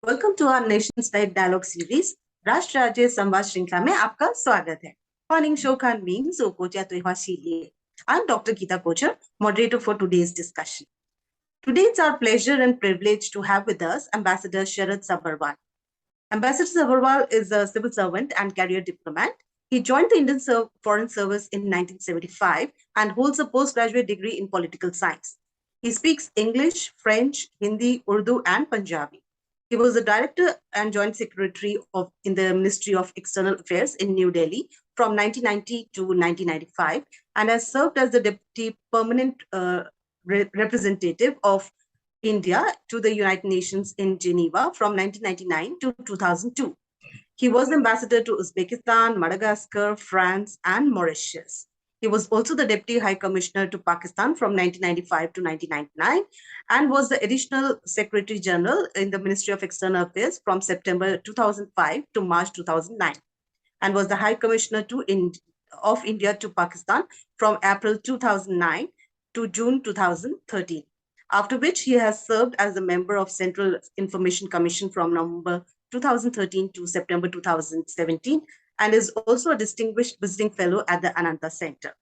Welcome to our nation state dialogue series राष्ट्र राज्य संवाद श्रृंखला में आपका स्वागत है. 欢迎收看民族国家对话系列. I'm Dr. Geeta Kochar, moderator for today's discussion. Today it's our pleasure and privilege to have with us Ambassador Sharat Sabarwal. Ambassador Sabarwal is a civil servant and career diplomat. He joined the Indian Foreign Service in 1975 and holds a postgraduate degree in political science. He speaks English, French, Hindi, Urdu, and Punjabi. He was the director and joint secretary in the Ministry of External Affairs in New Delhi from 1990 to 1995 and has served as the deputy permanent representative of India to the United Nations in Geneva from 1999 to 2002. He was ambassador to Uzbekistan, Madagascar, France, and Mauritius. He was also the Deputy High Commissioner to Pakistan from 1995 to 1999 and was the Additional Secretary General in the Ministry of External Affairs from September 2005 to March 2009 and was the High Commissioner of India to Pakistan from April 2009 to June 2013, after which he has served as a member of Central Information Commission from November 2013 to September 2017 and is also a distinguished visiting fellow at the Ananta Centre.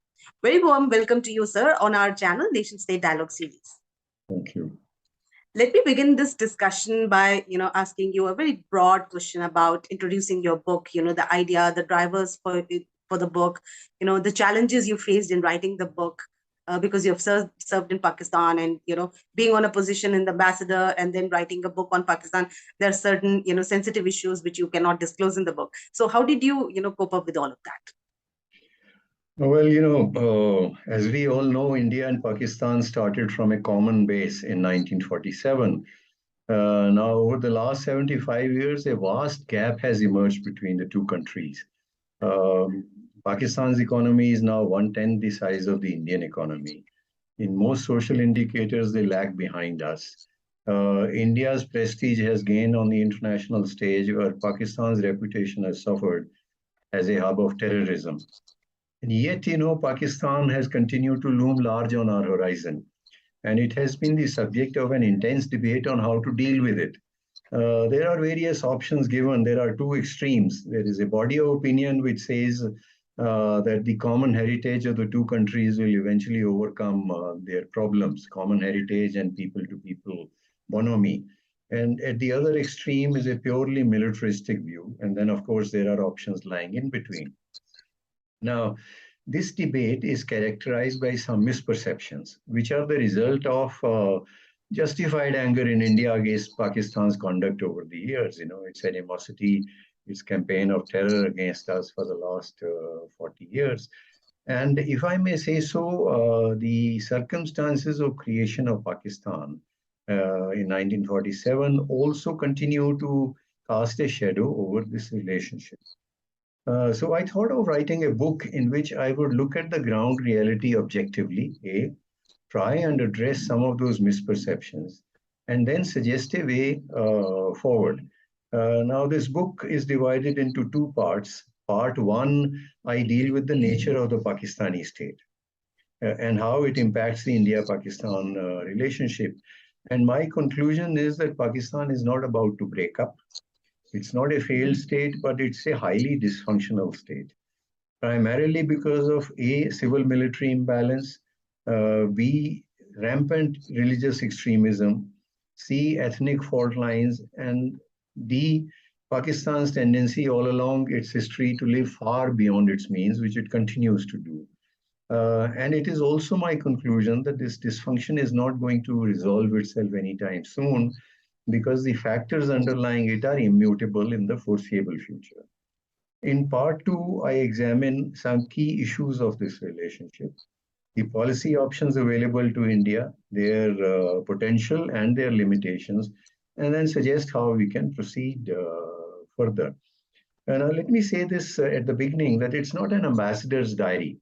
Very warm welcome to you, sir, on our channel, Nation State Dialogue Series. Thank you. Let me begin this discussion by, asking you a very broad question about introducing your book, the idea, the drivers for the book, the challenges you faced in writing the book, because you have served in Pakistan and, being on a position in the ambassador and then writing a book on Pakistan, there are certain, sensitive issues which you cannot disclose in the book. So how did you, cope up with all of that? Well, as we all know, India and Pakistan started from a common base in 1947. Now, over the last 75 years, a vast gap has emerged between the two countries. Pakistan's economy is now 1/10 the size of the Indian economy. In most social indicators, they lag behind us. India's prestige has gained on the international stage, where Pakistan's reputation has suffered as a hub of terrorism. And yet, Pakistan has continued to loom large on our horizon. And it has been the subject of an intense debate on how to deal with it. There are various options given. There are two extremes. There is a body of opinion which says that the common heritage of the two countries will eventually overcome their problems, common heritage and people-to-people bonhomie. And at the other extreme is a purely militaristic view. And then, of course, there are options lying in between. Now, this debate is characterized by some misperceptions, which are the result of justified anger in India against Pakistan's conduct over the years. Its animosity, its campaign of terror against us for the last 40 years. And if I may say so, the circumstances of creation of Pakistan in 1947 also continue to cast a shadow over this relationship. So I thought of writing a book in which I would look at the ground reality objectively, try and address some of those misperceptions, and then suggest a way forward. Now, this book is divided into two parts. Part one, I deal with the nature of the Pakistani state and how it impacts the India-Pakistan relationship. And my conclusion is that Pakistan is not about to break up. It's not a failed state, but it's a highly dysfunctional state, primarily because of A, civil-military imbalance, B, rampant religious extremism, C, ethnic fault lines, and D, Pakistan's tendency all along its history to live far beyond its means, which it continues to do. And it is also my conclusion that this dysfunction is not going to resolve itself anytime soon, because the factors underlying it are immutable in the foreseeable future. In part two, I examine some key issues of this relationship, the policy options available to India, their potential and their limitations, and then suggest how we can proceed further. And let me say this at the beginning, that it's not an ambassador's diary.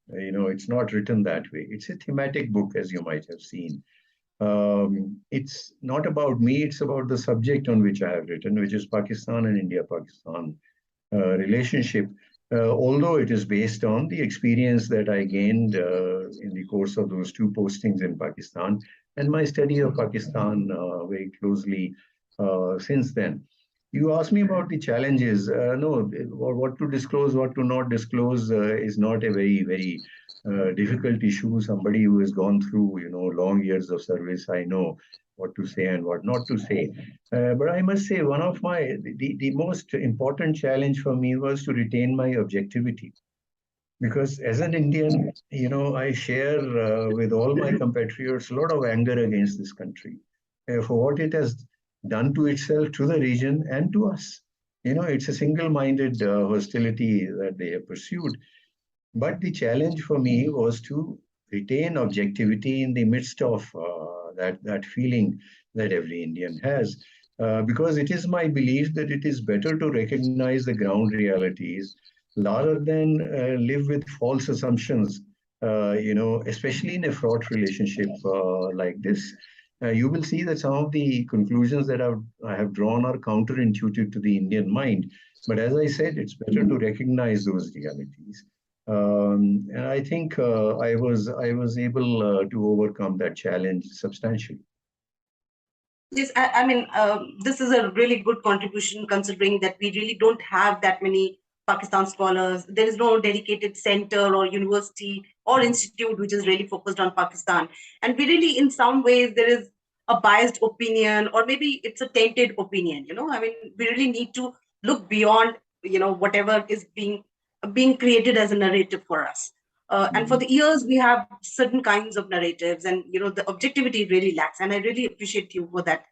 It's not written that way. It's a thematic book, as you might have seen. It's not about me, it's about the subject on which I have written, which is Pakistan and India-Pakistan relationship, although it is based on the experience that I gained in the course of those two postings in Pakistan and my study of Pakistan very closely since then. You asked me about the challenges. No, what to disclose, what to not disclose is not a very difficult issue. Somebody who has gone through, long years of service, I know what to say and what not to say. But I must say, one of the most important challenge for me was to retain my objectivity. Because as an Indian, I share with all my compatriots a lot of anger against this country for what it has done to itself, to the region, and to us. It's a single-minded hostility that they have pursued. But the challenge for me was to retain objectivity in the midst of that feeling that every Indian has. Because it is my belief that it is better to recognize the ground realities rather than live with false assumptions, especially in a fraught relationship like this. You will see that some of the conclusions that I have drawn are counterintuitive to the Indian mind. But as I said, it's better to recognize those realities. And I think I was able to overcome that challenge substantially. Yes, I mean, this is a really good contribution considering that we really don't have that many Pakistan scholars. There is no dedicated center or university or institute which is really focused on Pakistan. And we really, in some ways, there is a biased opinion or maybe it's a tainted opinion, I mean, we really need to look beyond, whatever is being created as a narrative for us. And for the years, we have certain kinds of narratives and, the objectivity really lacks. And I really appreciate you for that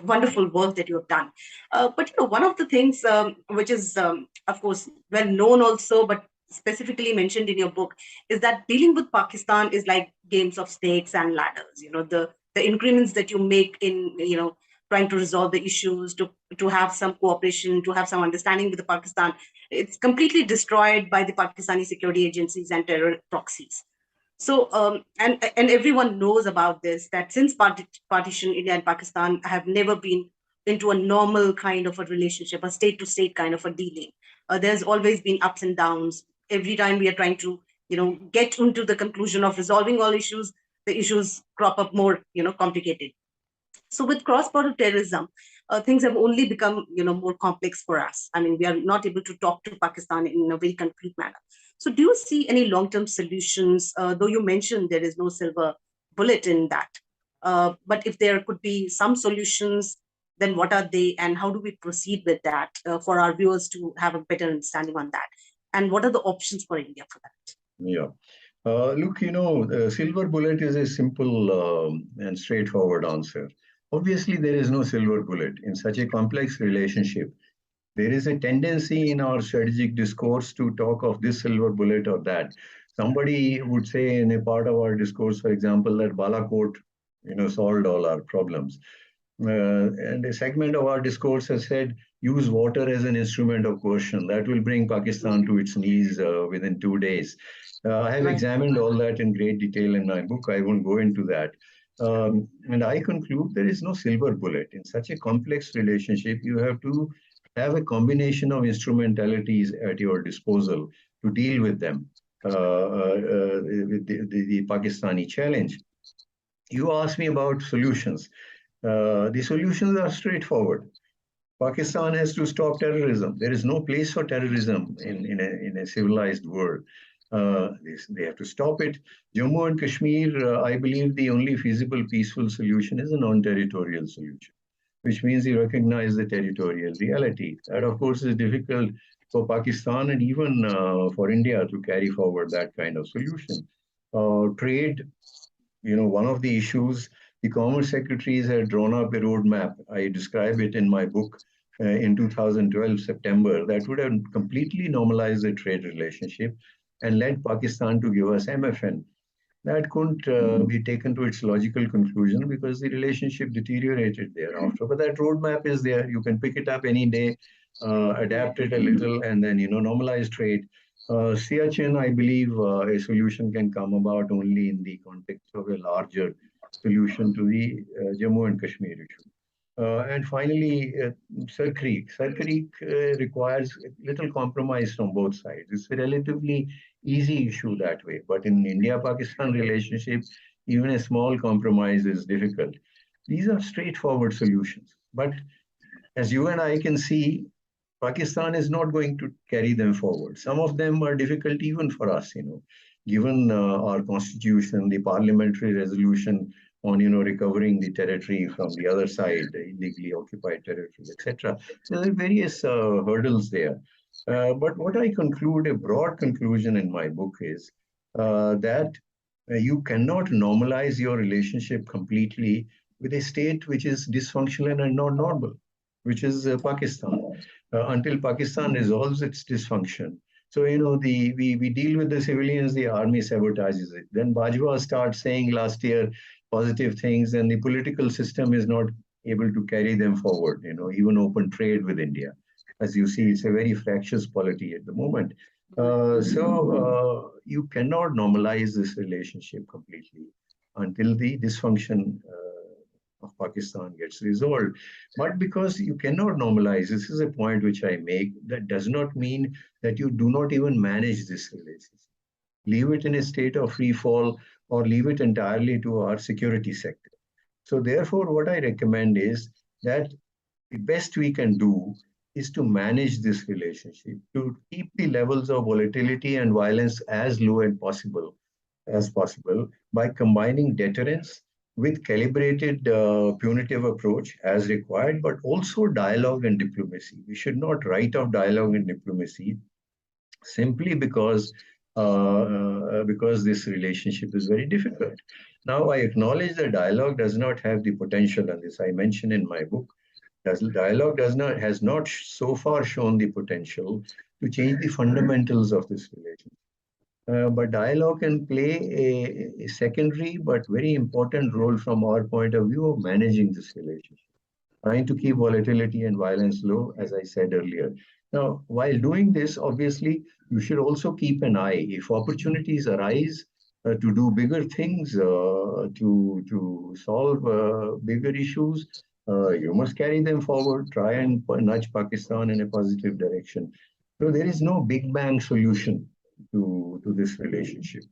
wonderful work that you have done. But, one of the things which is, of course, well known also, but specifically mentioned in your book is that dealing with Pakistan is like games of snakes and ladders. The increments that you make in, trying to resolve the issues, to have some cooperation, to have some understanding with the Pakistan, it's completely destroyed by the Pakistani security agencies and terror proxies. So, and everyone knows about this, that since partition, India and Pakistan have never been into a normal kind of a relationship, a state-to-state kind of a dealing. There's always been ups and downs. Every time we are trying to, get into the conclusion of resolving all issues, the issues crop up more, complicated. So with cross-border terrorism, things have only become, more complex for us. I mean, we are not able to talk to Pakistan in a very concrete manner. So do you see any long-term solutions, though you mentioned there is no silver bullet in that? But if there could be some solutions, then what are they and how do we proceed with that for our viewers to have a better understanding on that? And what are the options for India for that? Yeah. Look, the silver bullet is a simple and straightforward answer. Obviously, there is no silver bullet in such a complex relationship. There is a tendency in our strategic discourse to talk of this silver bullet or that. Somebody would say in a part of our discourse, for example, that Balakot, solved all our problems. And a segment of our discourse has said, use water as an instrument of coercion. That will bring Pakistan to its knees within 2 days. I have examined all that in great detail in my book. I won't go into that. And I conclude there is no silver bullet. In such a complex relationship, you have to have a combination of instrumentalities at your disposal to deal with them, with the Pakistani challenge. You asked me about solutions. The solutions are straightforward. Pakistan has to stop terrorism. There is no place for terrorism in a civilized world. They have to stop it. Jammu and Kashmir, I believe the only feasible peaceful solution is a non-territorial solution, which means you recognize the territorial reality. That, of course, is difficult for Pakistan and even for India to carry forward that kind of solution. Trade, one of the issues, the Commerce Secretaries had drawn up a roadmap. I describe it in my book in 2012, September, that would have completely normalized the trade relationship and led Pakistan to give us MFN. That couldn't be taken to its logical conclusion because the relationship deteriorated thereafter. But that roadmap is there. You can pick it up any day, adapt it a little, and then, normalize trade. Siachen, I believe a solution can come about only in the context of a larger solution to the Jammu and Kashmir issue. And finally, Sir Creek. Sir Creek requires a little compromise from both sides. It's a relatively easy issue that way. But in India-Pakistan relationship, even a small compromise is difficult. These are straightforward solutions. But as you and I can see, Pakistan is not going to carry them forward. Some of them are difficult even for us, given our constitution, the parliamentary resolution on, recovering the territory from the other side, the illegally occupied territory, etc. So there are various hurdles there. But what I conclude, a broad conclusion in my book is that you cannot normalize your relationship completely with a state which is dysfunctional and not normal, which is Pakistan, until Pakistan resolves its dysfunction. So, we deal with the civilians, the army sabotages it. Then Bajwa starts saying last year positive things, and the political system is not able to carry them forward, even open trade with India. As you see, it's a very fractious polity at the moment. So you cannot normalize this relationship completely until the dysfunction of Pakistan gets resolved. But because you cannot normalize, this is a point which I make, that does not mean that you do not even manage this relationship. Leave it in a state of free fall or leave it entirely to our security sector. So therefore, what I recommend is that the best we can do is to manage this relationship, to keep the levels of volatility and violence as low as possible by combining deterrence with calibrated punitive approach as required, but also dialogue and diplomacy. We should not write off dialogue and diplomacy simply because this relationship is very difficult. Now, I acknowledge that dialogue does not have the potential, and this I mention in my book. Dialogue has not so far shown the potential to change the fundamentals of this relationship. But dialogue can play a secondary but very important role from our point of view of managing this relationship, trying to keep volatility and violence low, as I said earlier. Now, while doing this, obviously, you should also keep an eye. If opportunities arise to do bigger things, to solve bigger issues, you must carry them forward, try and nudge Pakistan in a positive direction. So there is no big bang solution to this relationship.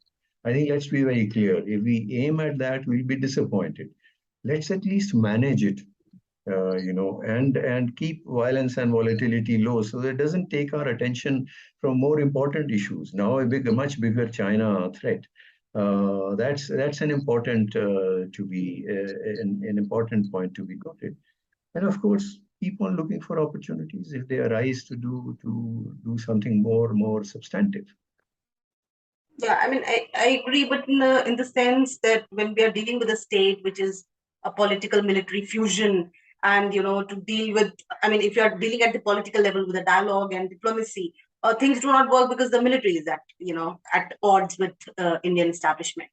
I think let's be very clear. If we aim at that, we'll be disappointed. Let's at least manage it, and keep violence and volatility low so that it doesn't take our attention from more important issues. Now a much bigger China threat. That's an important an important point to be noted. And of course, keep on looking for opportunities if they arise to do something more substantive. Yeah, I mean, I agree, but in the sense that when we are dealing with a state which is a political military fusion, and to deal with, I mean, if you are dealing at the political level with a dialogue and diplomacy, things do not work because the military is at odds with Indian establishment.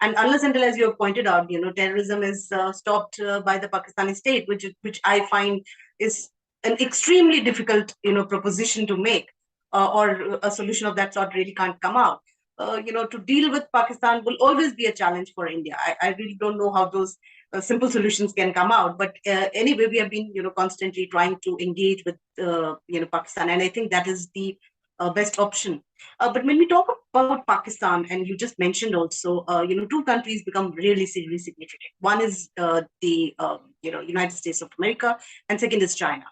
And unless until, as you have pointed out, terrorism is stopped by the Pakistani state, which I find is an extremely difficult proposition to make, or a solution of that sort really can't come out. To deal with Pakistan will always be a challenge for India. I really don't know how those simple solutions can come out. But anyway, we have been, constantly trying to engage with, Pakistan, and I think that is the best option. But when we talk about Pakistan, and you just mentioned also, two countries become really significant. One is the United States of America, and second is China.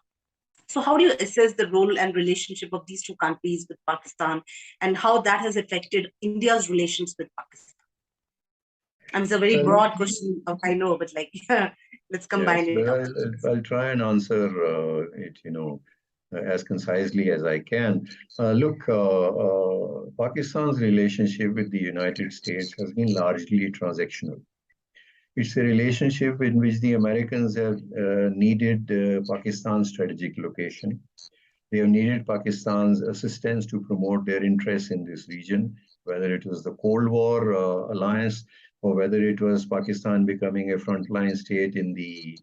So how do you assess the role and relationship of these two countries with Pakistan, and how that has affected India's relations with Pakistan? And it's a very broad question, I know, but let's combine it. I'll try and answer it, as concisely as I can. Look, Pakistan's relationship with the United States has been largely transactional. It's a relationship in which the Americans have needed Pakistan's strategic location. They have needed Pakistan's assistance to promote their interests in this region, whether it was the Cold War alliance or whether it was Pakistan becoming a frontline state in the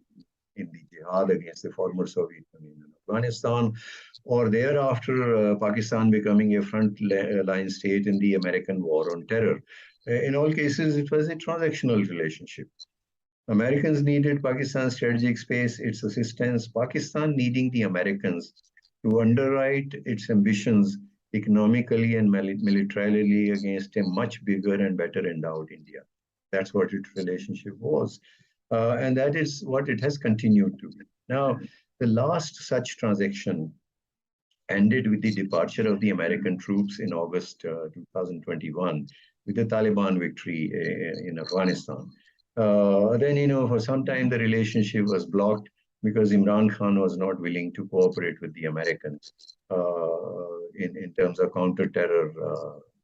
jihad against the former Soviet Union in Afghanistan, or thereafter Pakistan becoming a frontline state in the American war on terror. In all cases, it was a transactional relationship. Americans needed Pakistan's strategic space, its assistance, Pakistan needing the Americans to underwrite its ambitions economically and militarily against a much bigger and better endowed India. That's what its relationship was. And that is what it has continued to be. Now, The last such transaction ended with the departure of the American troops in August 2021 with the Taliban victory in Afghanistan. Then, for some time, the relationship was blocked because Imran Khan was not willing to cooperate with the Americans in terms of counter-terror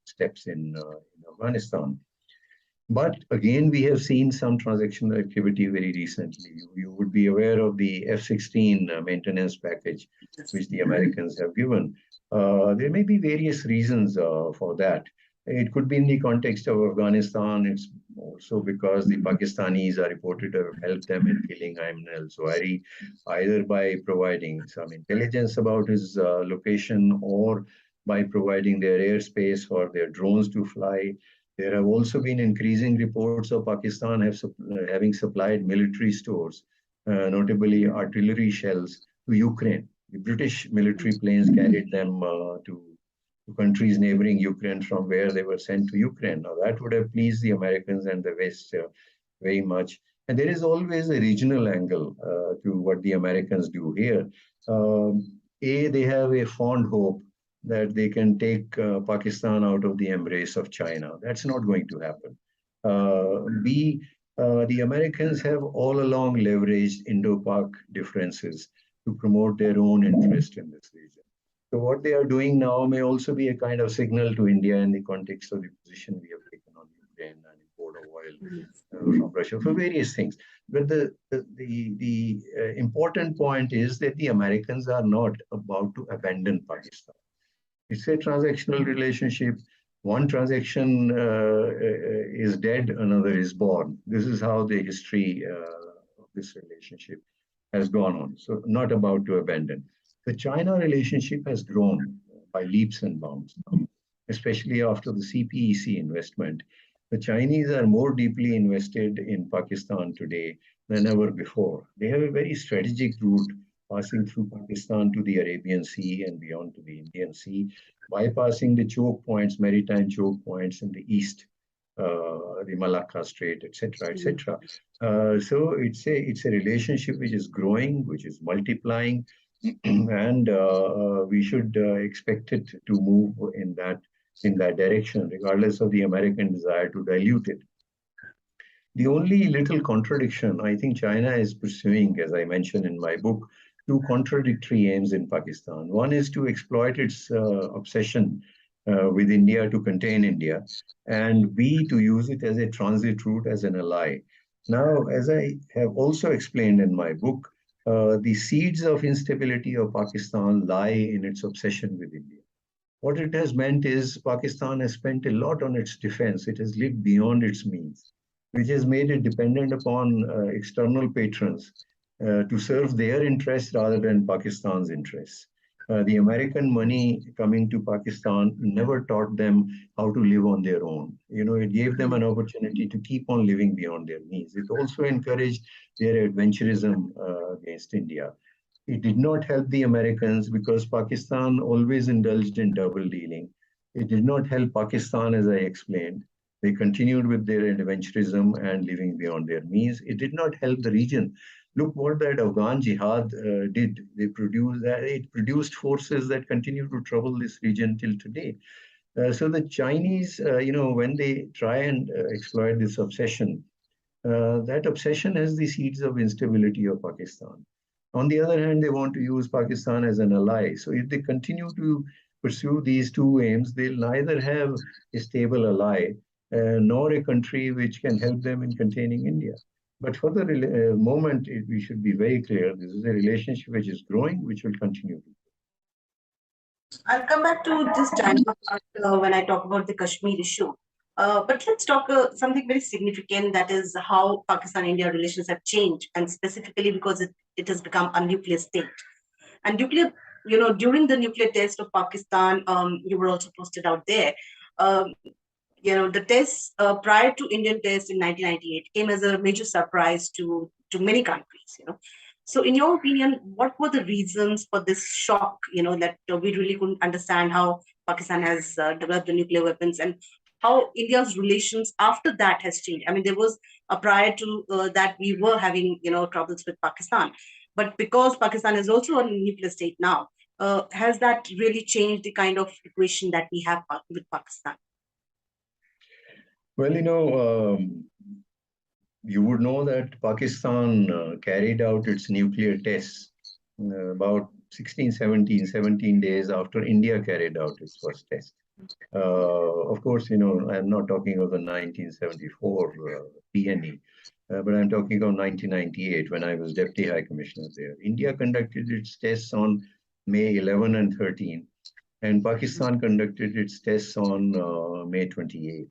steps in Afghanistan. But again, we have seen some transactional activity very recently. You would be aware of the F-16 maintenance package, which the Americans have given. There may be various reasons for that. It could be in the context of Afghanistan. It's also because the Pakistanis are reported to have helped them in killing Ayman al-Zawahiri, either by providing some intelligence about his location or by providing their airspace for their drones to fly. There have also been increasing reports of Pakistan having supplied military stores, notably artillery shells, to Ukraine. The British military planes carried them to countries neighboring Ukraine from where they were sent to Ukraine. Now, that would have pleased the Americans and the West very much. And there is always a regional angle to what the Americans do here. They have a fond hope that they can take Pakistan out of the embrace of China. That's not going to happen. The Americans have all along leveraged Indo-Pak differences to promote their own interest in this region. So what they are doing now may also be a kind of signal to India in the context of the position we have taken on Ukraine and import of oil from Russia for various things. But the important point is that the Americans are not about to abandon Pakistan. It's a transactional relationship. One transaction is dead, another is born. This is how the history of this relationship has gone on. So not about to abandon. The China relationship has grown by leaps and bounds, especially after the CPEC investment. The Chinese are more deeply invested in Pakistan today than ever before. They have a very strategic route passing through Pakistan to the Arabian Sea and beyond to the Indian Sea, bypassing the choke points, maritime choke points in the east, the Malacca Strait, etc., etc. So it's a relationship which is growing, which is multiplying, and we should expect it to move in that direction, regardless of the American desire to dilute it. The only little contradiction I think China is pursuing, as I mentioned in my book, two contradictory aims in Pakistan. One is to exploit its obsession with India to contain India, and B, to use it as a transit route, as an ally. Now, as I have also explained in my book, the seeds of instability of Pakistan lie in its obsession with India. What it has meant is Pakistan has spent a lot on its defense. It has lived beyond its means, which has made it dependent upon external patrons to serve their interests rather than Pakistan's interests. The American money coming to Pakistan never taught them how to live on their own. It gave them an opportunity to keep on living beyond their means. It also encouraged their adventurism against India. It did not help the Americans because Pakistan always indulged in double dealing. It did not help Pakistan, as I explained. They continued with their adventurism and living beyond their means. It did not help the region. Look what that Afghan jihad did. It produced forces that continue to trouble this region till today. So the Chinese, when they try and exploit this obsession, that obsession has the seeds of instability of Pakistan. On the other hand, they want to use Pakistan as an ally. So if they continue to pursue these two aims, they'll neither have a stable ally nor a country which can help them in containing India. But for the moment, we should be very clear. This is a relationship which is growing, which will continue. I'll come back to this China part when I talk about the Kashmir issue. But let's talk something very significant, that is how Pakistan-India relations have changed, and specifically because it has become a nuclear state. And nuclear, during the nuclear test of Pakistan, you were also posted out there. The tests prior to Indian test in 1998 came as a major surprise to many countries. So in your opinion, what were the reasons for this shock, that we really couldn't understand how Pakistan has developed the nuclear weapons, and how India's relations after that has changed? I mean, there was prior to that we were having, troubles with Pakistan. But because Pakistan is also a nuclear state now, has that really changed the kind of equation that we have with Pakistan? Well, you would know that Pakistan carried out its nuclear tests about 17 days after India carried out its first test. Of course, I'm not talking of the 1974 PNE, but I'm talking of 1998 when I was Deputy High Commissioner there. India conducted its tests on May 11 and 13, and Pakistan conducted its tests on May 28.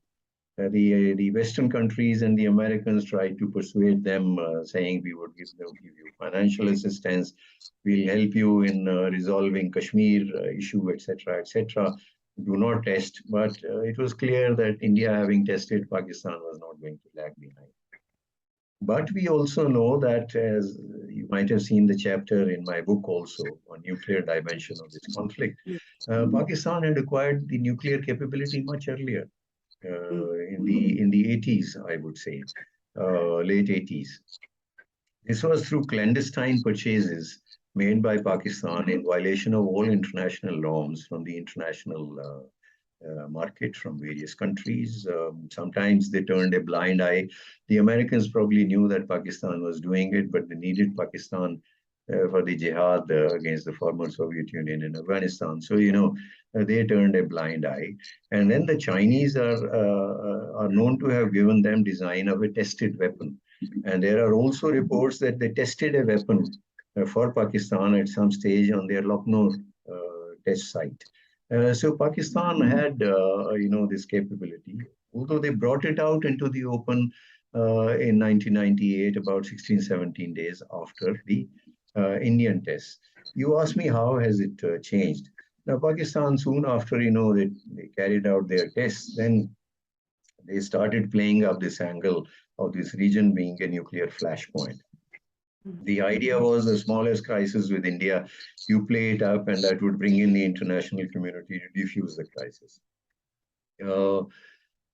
The Western countries and the Americans tried to persuade them, saying we would give you financial assistance, we'll help you in resolving Kashmir issue, etc., etc. Do not test, but it was clear that India, having tested, Pakistan was not going to lag behind. But we also know that, as you might have seen the chapter in my book also on nuclear dimension of this conflict, Pakistan had acquired the nuclear capability much earlier. In the 80s, I would say, late 80s. This was through clandestine purchases made by Pakistan in violation of all international norms from the international market from various countries. Sometimes they turned a blind eye. The Americans probably knew that Pakistan was doing it, but they needed Pakistan for the jihad against the former Soviet Union in Afghanistan. So, they turned a blind eye. And then the Chinese are known to have given them design of a tested weapon. And there are also reports that they tested a weapon for Pakistan at some stage on their Lucknow test site. So Pakistan had, this capability, although they brought it out into the open in 1998, about 16, 17 days after the Indian tests. You asked me how has it changed. Now, Pakistan, soon after, they carried out their tests, then they started playing up this angle of this region being a nuclear flashpoint. The idea was the smallest crisis with India, you play it up and that would bring in the international community to defuse the crisis.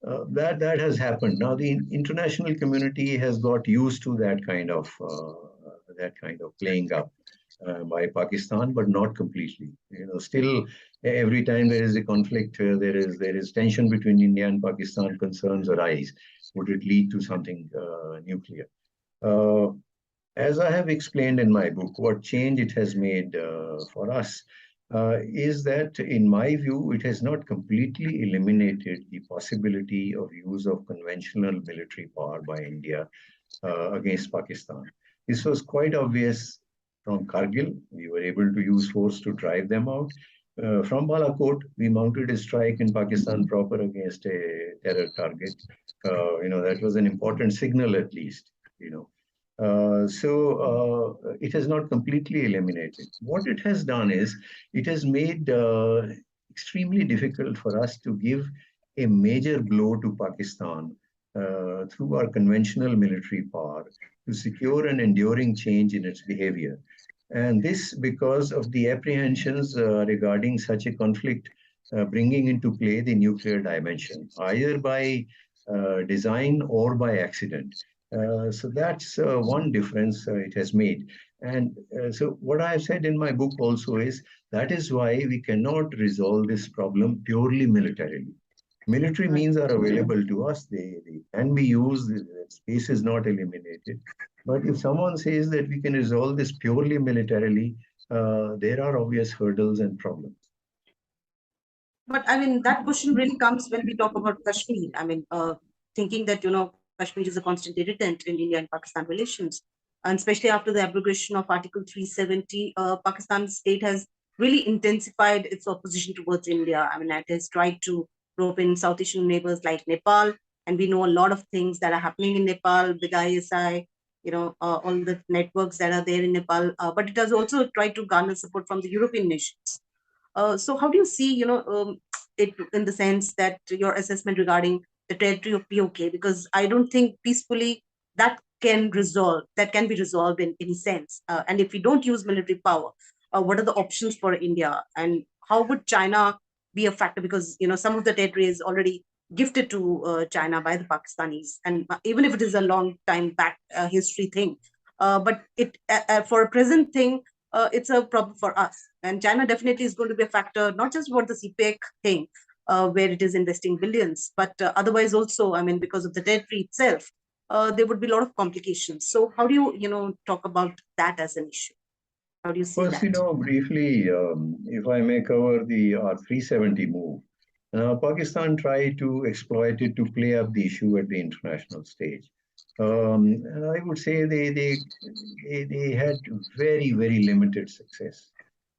That has happened. Now the international community has got used to that kind of playing up by Pakistan, but not completely. Still every time there is a conflict, there is tension between India and Pakistan. Concerns arise. Would it lead to something nuclear? As I have explained in my book, what change it has made for us is that, in my view, it has not completely eliminated the possibility of use of conventional military power by India against Pakistan. This was quite obvious from Kargil. We were able to use force to drive them out. From Balakot, we mounted a strike in Pakistan proper against a terror target. That was an important signal, at least. So it has not completely eliminated. What it has done is it has made extremely difficult for us to give a major blow to Pakistan through our conventional military power to secure an enduring change in its behavior. And this because of the apprehensions regarding such a conflict bringing into play the nuclear dimension, either by design or by accident. So that's one difference it has made. And so what I have said in my book also is that is why we cannot resolve this problem purely militarily. Military means are available to us. They can be used. Space is not eliminated. But if someone says that we can resolve this purely militarily, there are obvious hurdles and problems. But I mean, that question really comes when we talk about Kashmir. I mean, thinking that, Kashmir is a constant irritant in India and Pakistan relations. And especially after the abrogation of Article 370, Pakistan state has really intensified its opposition towards India. I mean, it has tried to rope in South Asian neighbors like Nepal. And we know a lot of things that are happening in Nepal, big ISI, all the networks that are there in Nepal. But it has also tried to garner support from the European nations. So how do you see, it in the sense that your assessment regarding the territory of POK? Because I don't think peacefully that can be resolved in any sense. And if we don't use military power, what are the options for India? And how would China be a factor? Because, some of the territory is already gifted to China by the Pakistanis. And even if it is a long time back history thing, But it for a present thing, it's a problem for us. And China definitely is going to be a factor, not just for the CPEC thing, where it is investing billions, but otherwise also, I mean, because of the territory itself, there would be a lot of complications. So how do you, talk about that as an issue? How do you see First, that? briefly, if I may cover the R370 move, Pakistan tried to exploit it to play up the issue at the international stage. And I would say they had very, very limited success,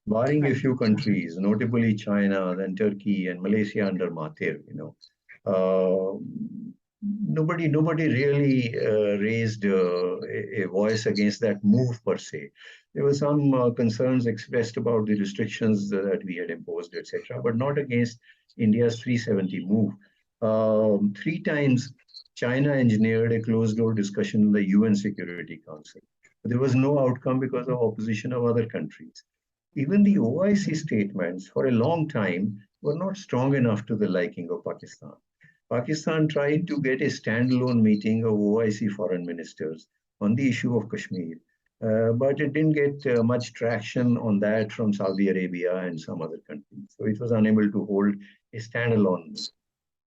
barring a Right. few countries, notably China, then Turkey and Malaysia under Mahathir. Uh, nobody really raised a voice against that move per se. There were some concerns expressed about the restrictions that we had imposed, etc., but not against India's 370 move. Three times, China engineered a closed-door discussion in the UN Security Council. But there was no outcome because of opposition of other countries. Even the OIC statements, for a long time, were not strong enough to the liking of Pakistan. Pakistan tried to get a standalone meeting of OIC foreign ministers on the issue of Kashmir, but it didn't get much traction on that from Saudi Arabia and some other countries. So it was unable to hold a standalone.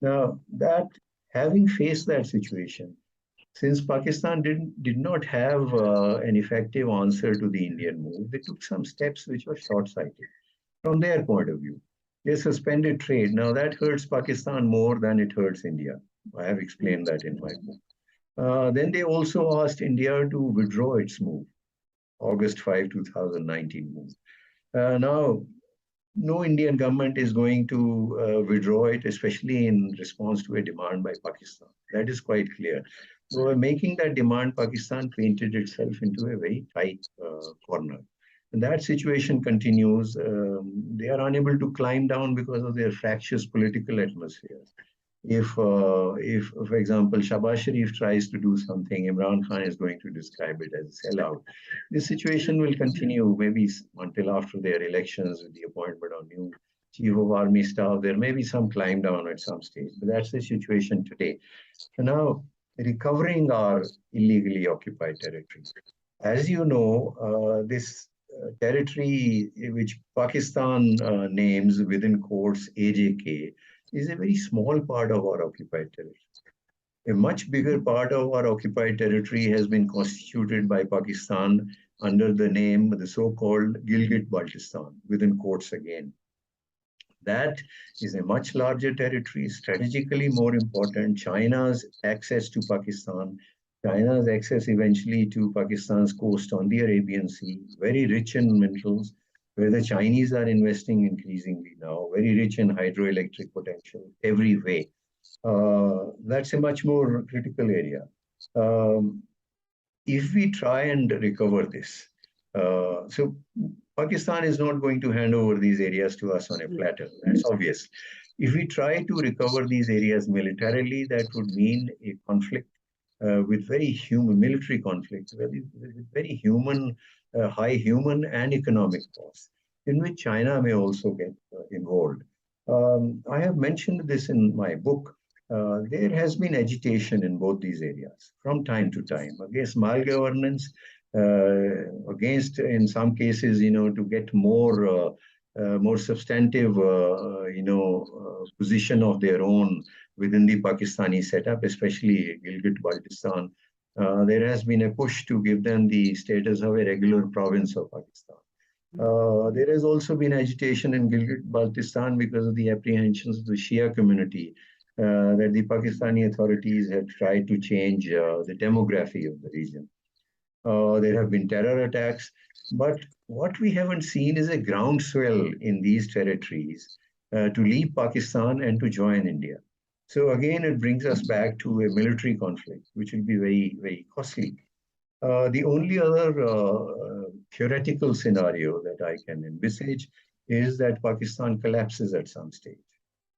Now, that having faced that situation, since Pakistan did not have an effective answer to the Indian move, they took some steps which were short-sighted from their point of view. They suspended trade. Now that hurts Pakistan more than it hurts India. I have explained that in my book. Then they also asked India to withdraw its move, August 5, 2019 move. Now, no Indian government is going to withdraw it, especially in response to a demand by Pakistan. That is quite clear. So by making that demand, Pakistan painted itself into a very tight corner. And that situation continues. They are unable to climb down because of their fractious political atmosphere. If, for example, Shahbaz Sharif tries to do something, Imran Khan is going to describe it as a sellout. This situation will continue maybe until after their elections with the appointment of new chief of army staff. There may be some climb down at some stage, but that's the situation today. So now, recovering our illegally occupied territory. As you know, this territory which Pakistan names within quotes AJK is a very small part of our occupied territory. A much bigger part of our occupied territory has been constituted by Pakistan under the name, the so-called Gilgit-Baltistan, within quotes again. That is a much larger territory, strategically more important. China's access to Pakistan, China's access eventually to Pakistan's coast on the Arabian Sea, very rich in minerals, where the Chinese are investing increasingly now, very rich in hydroelectric potential every way. That's a much more critical area. If we try and recover this, so Pakistan is not going to hand over these areas to us on a platter. That's obvious. If we try to recover these areas militarily, that would mean a conflict with very human, military conflict, with very human, high human and economic costs, in which China may also get involved. I have mentioned this in my book. There has been agitation in both these areas from time to time against malgovernance, against, in some cases, to get more substantive, position of their own within the Pakistani setup, especially Gilgit-Baltistan. There has been a push to give them the status of a regular province of Pakistan. There has also been agitation in Gilgit-Baltistan because of the apprehensions of the Shia community that the Pakistani authorities had tried to change the demography of the region. There have been terror attacks, but what we haven't seen is a groundswell in these territories to leave Pakistan and to join India. So again, it brings us back to a military conflict, which will be very, very costly. The only other theoretical scenario that I can envisage is that Pakistan collapses at some stage.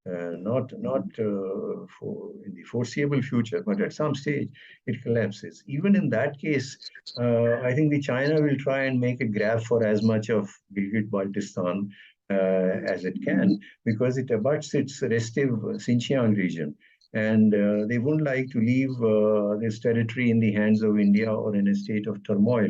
Not for in the foreseeable future, but at some stage it collapses. Even in that case, I think the China will try and make a grab for as much of Gilgit-Baltistan as it can, because it abuts its restive Xinjiang region. and they wouldn't like to leave this territory in the hands of India or in a state of turmoil.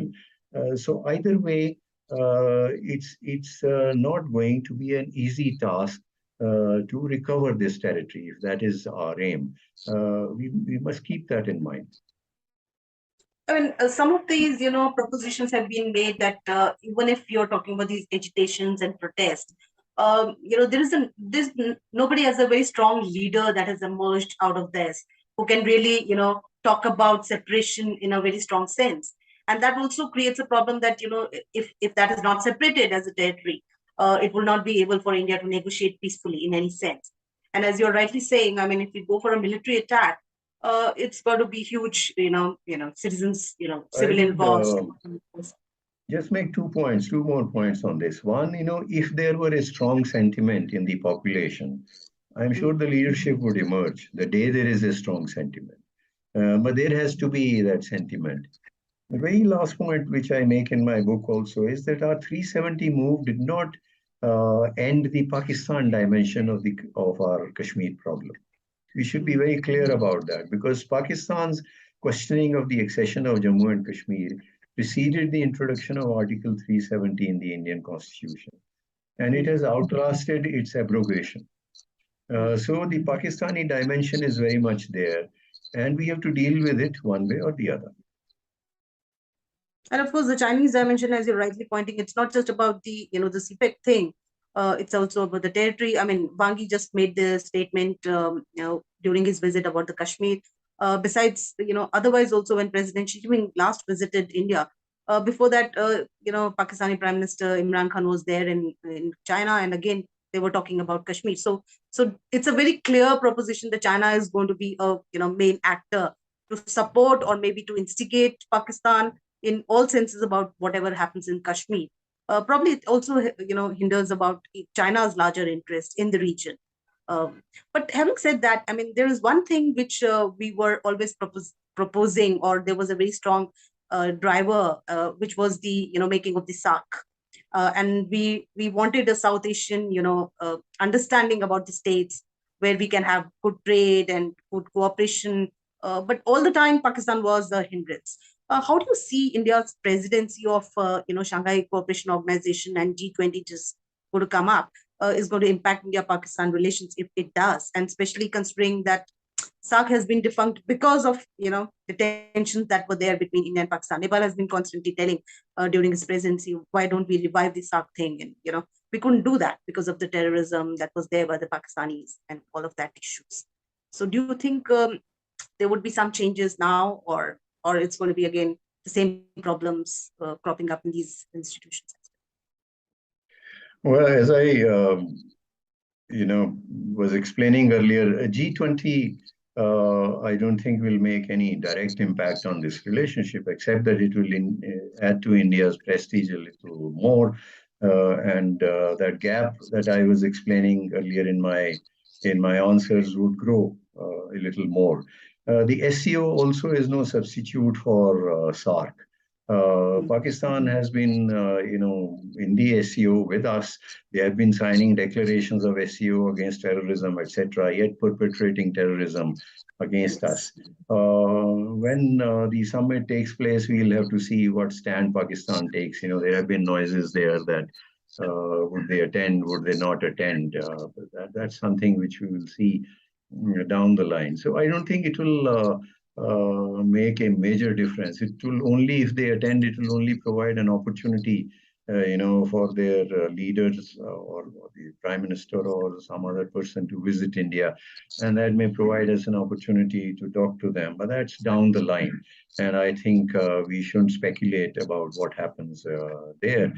So either way, it's not going to be an easy task to recover this territory, if that is our aim. We must keep that in mind. I mean, some of these, propositions have been made that even if you're talking about these agitations and protests, nobody has a very strong leader that has emerged out of this who can really, talk about separation in a very strong sense. And that also creates a problem that, if that is not separated as a territory, it will not be able for India to negotiate peacefully in any sense. And as you're rightly saying, I mean, if we go for a military attack, it's got to be huge, citizens, civilian cost. Just make 2 points, 2 more points on this. One, if there were a strong sentiment in the population, I'm sure the leadership would emerge the day there is a strong sentiment. But there has to be that sentiment. The very last point, which I make in my book also, is that our 370 move did not end the Pakistan dimension of our Kashmir problem. We should be very clear about that, because Pakistan's questioning of the accession of Jammu and Kashmir preceded the introduction of Article 370 in the Indian Constitution, and it has outlasted its abrogation. So the Pakistani dimension is very much there, and we have to deal with it one way or the other. And of course, the Chinese dimension, as you're rightly pointing, it's not just about the, the CPEC thing. It's also about the territory. I mean, Wangi just made the statement, during his visit about the Kashmir. Besides, otherwise also when President Xi Jinping last visited India, before that, Pakistani Prime Minister Imran Khan was there in China, and again they were talking about Kashmir. So it's a very clear proposition that China is going to be a main actor to support or maybe to instigate Pakistan in all senses about whatever happens in Kashmir. Probably it also hinders about China's larger interest in the region. But having said that, I mean, there is one thing which we were always proposing, or there was a very strong driver, which was the making of the SAARC. And we wanted a South Asian understanding about the states where we can have good trade and good cooperation. But all the time, Pakistan was the hindrance. How do you see India's presidency of Shanghai Cooperation Organization and G20 just going to come up is going to impact India-Pakistan relations if it does, and especially considering that SAARC has been defunct because of the tensions that were there between India and Pakistan. Nepal has been constantly telling during his presidency, why don't we revive the SAARC thing? And we couldn't do that because of the terrorism that was there by the Pakistanis and all of that issues. So do you think there would be some changes now, or it's going to be again the same problems cropping up in these institutions? Well, as I was explaining earlier, G20 I don't think will make any direct impact on this relationship, except that it will add to India's prestige a little more, and that gap that I was explaining earlier in my answers would grow a little more. The SCO also is no substitute for SAARC. Pakistan has been, in the SCO with us. They have been signing declarations of SCO against terrorism, etc., yet perpetrating terrorism against us. When the summit takes place, we'll have to see what stand Pakistan takes. There have been noises there that would they attend, would they not attend? That's something which we will see down the line. So I don't think it will make a major difference. It will only, if they attend, it will only provide an opportunity, for their leaders or the Prime Minister or some other person to visit India, and that may provide us an opportunity to talk to them. But that's down the line, and I think we shouldn't speculate about what happens there.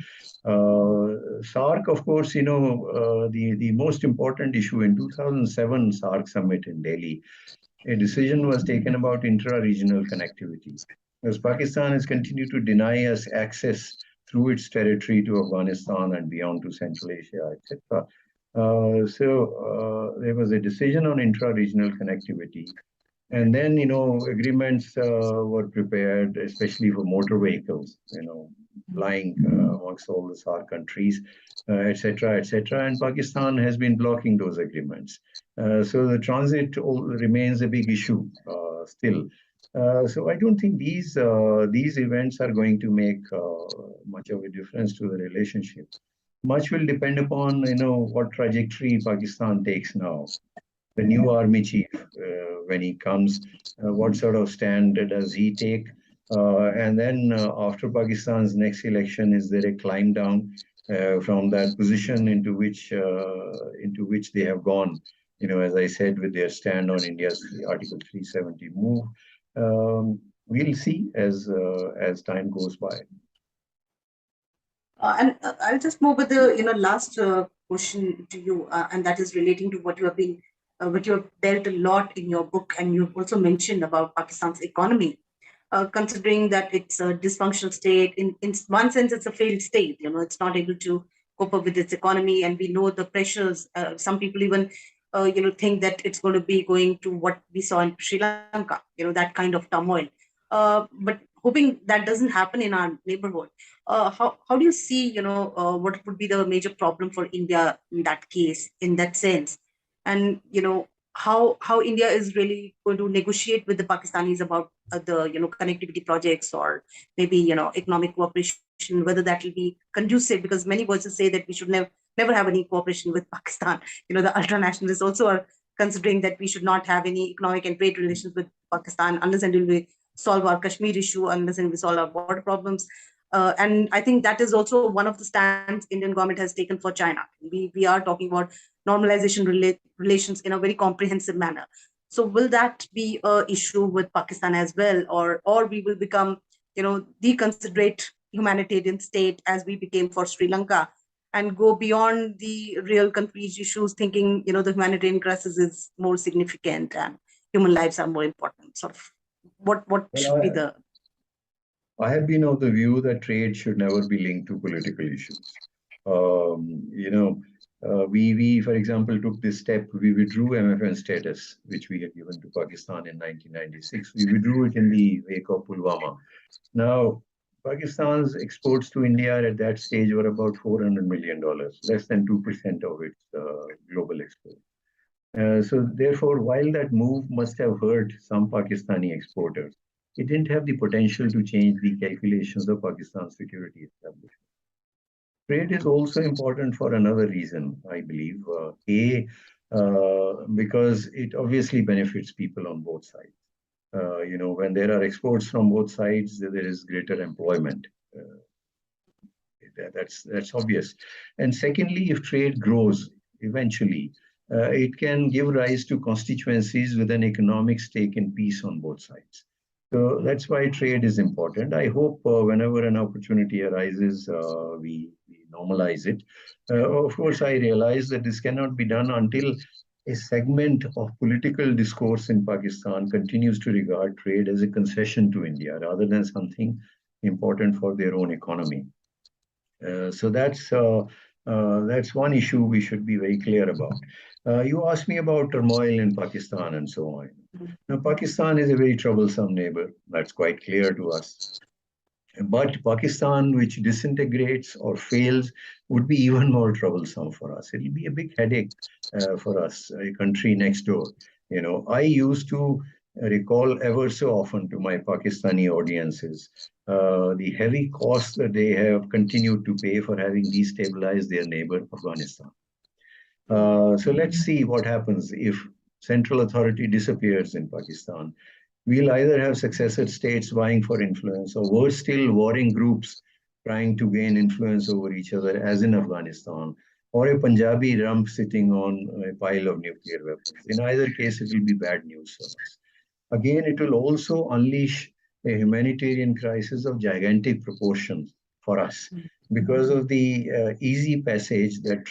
SAARC, of course, the most important issue in 2007 SAARC summit in Delhi, a decision was taken about intra-regional connectivity, because Pakistan has continued to deny us access through its territory to Afghanistan and beyond to Central Asia, etc. So there was a decision on intra-regional connectivity. And then, agreements were prepared, especially for motor vehicles, flying amongst all the SAARC countries, etc., etc. And Pakistan has been blocking those agreements. So the transit remains a big issue still. So I don't think these events are going to make much of a difference to the relationship. Much will depend upon what trajectory Pakistan takes now. The new army chief, when he comes, what sort of stand does he take? And then after Pakistan's next election, is there a climb down from that position into which they have gone? As I said, with their stand on India's Article 370 move. We'll see as time goes by. And I'll just move with the last question to you, and that is relating to what you have been, what you have dealt a lot in your book, and you've also mentioned about Pakistan's economy. Considering that it's a dysfunctional state, in one sense, it's a failed state. It's not able to cope up with its economy, and we know the pressures. Some people even, think that it's going to be going to what we saw in Sri Lanka. That kind of turmoil. But hoping that doesn't happen in our neighborhood. How do you see, what would be the major problem for India in that case, in that sense, and how India is really going to negotiate with the Pakistanis about the connectivity projects, or maybe economic cooperation, whether that will be conducive, because many voices say that we should never have any cooperation with Pakistan. The ultra-nationalists also are considering that we should not have any economic and trade relations with Pakistan unless until we solve our Kashmir issue, unless and we solve our border problems. And I think that is also one of the stands Indian government has taken for China. We are talking about normalization relations in a very comprehensive manner. So will that be an issue with Pakistan as well, or we will become, the considerate humanitarian state as we became for Sri Lanka, and go beyond the real concrete issues, thinking the humanitarian crisis is more significant and human lives are more important. Sort of, what should be the? I have been of the view that trade should never be linked to political issues. We, for example, took this step. We withdrew MFN status, which we had given to Pakistan in 1996. We withdrew it in the wake of Pulwama. Now, Pakistan's exports to India at that stage were about $400 million, less than 2% of its global exports. So therefore, while that move must have hurt some Pakistani exporters, it didn't have the potential to change the calculations of Pakistan's security establishment. Trade is also important for another reason, I believe. Because it obviously benefits people on both sides. When there are exports from both sides, there is greater employment. That's obvious. And secondly, if trade grows eventually, it can give rise to constituencies with an economic stake in peace on both sides. So that's why trade is important. I hope whenever an opportunity arises, we normalize it. Of course, I realize that this cannot be done until a segment of political discourse in Pakistan continues to regard trade as a concession to India rather than something important for their own economy. So that's one issue we should be very clear about. You asked me about turmoil in Pakistan and so on. Now, Pakistan is a very troublesome neighbor. That's quite clear to us. But Pakistan, which disintegrates or fails, would be even more troublesome for us. It'll be a big headache for us, a country next door. I used to recall ever so often to my Pakistani audiences the heavy costs that they have continued to pay for having destabilized their neighbor, Afghanistan. So let's see what happens if central authority disappears in Pakistan. We'll either have successor states vying for influence, or worse still, warring groups trying to gain influence over each other, as in Afghanistan, or a Punjabi rump sitting on a pile of nuclear weapons. In either case, it will be bad news for us. Again, it will also unleash a humanitarian crisis of gigantic proportions for us because of the easy passage that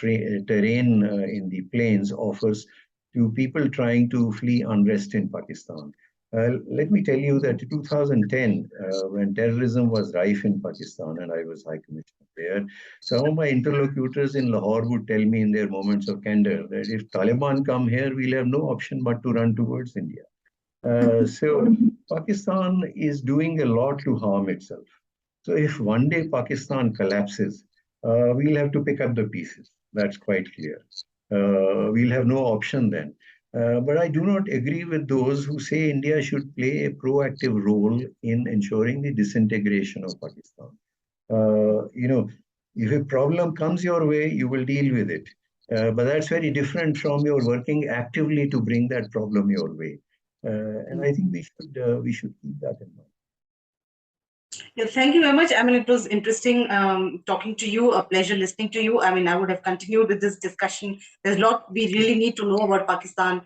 terrain in the plains offers to people trying to flee unrest in Pakistan. Let me tell you that in 2010, when terrorism was rife in Pakistan and I was High Commissioner there, some of my interlocutors in Lahore would tell me in their moments of candor that if Taliban come here, we'll have no option but to run towards India. So Pakistan is doing a lot to harm itself. So if one day Pakistan collapses, we'll have to pick up the pieces. That's quite clear. We'll have no option then. But I do not agree with those who say India should play a proactive role in ensuring the disintegration of Pakistan. If a problem comes your way, you will deal with it. But that's very different from your working actively to bring that problem your way. And I think we should keep that in mind. Yeah, thank you very much. I mean, it was interesting talking to you, a pleasure listening to you. I mean, I would have continued with this discussion. There's a lot we really need to know about Pakistan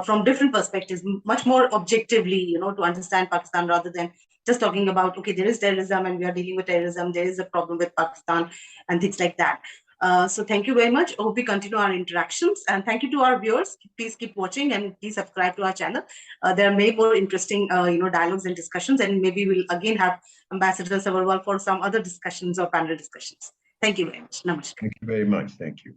from different perspectives, much more objectively, to understand Pakistan rather than just talking about, okay, there is terrorism and we are dealing with terrorism. There is a problem with Pakistan and things like that. So thank you very much. I hope we continue our interactions, and thank you to our viewers. Please keep watching and please subscribe to our channel. There are many more interesting, dialogues and discussions, and maybe we'll again have Ambassador Sabarwal for some other discussions or panel discussions. Thank you very much. Namaskar. Thank you very much. Thank you.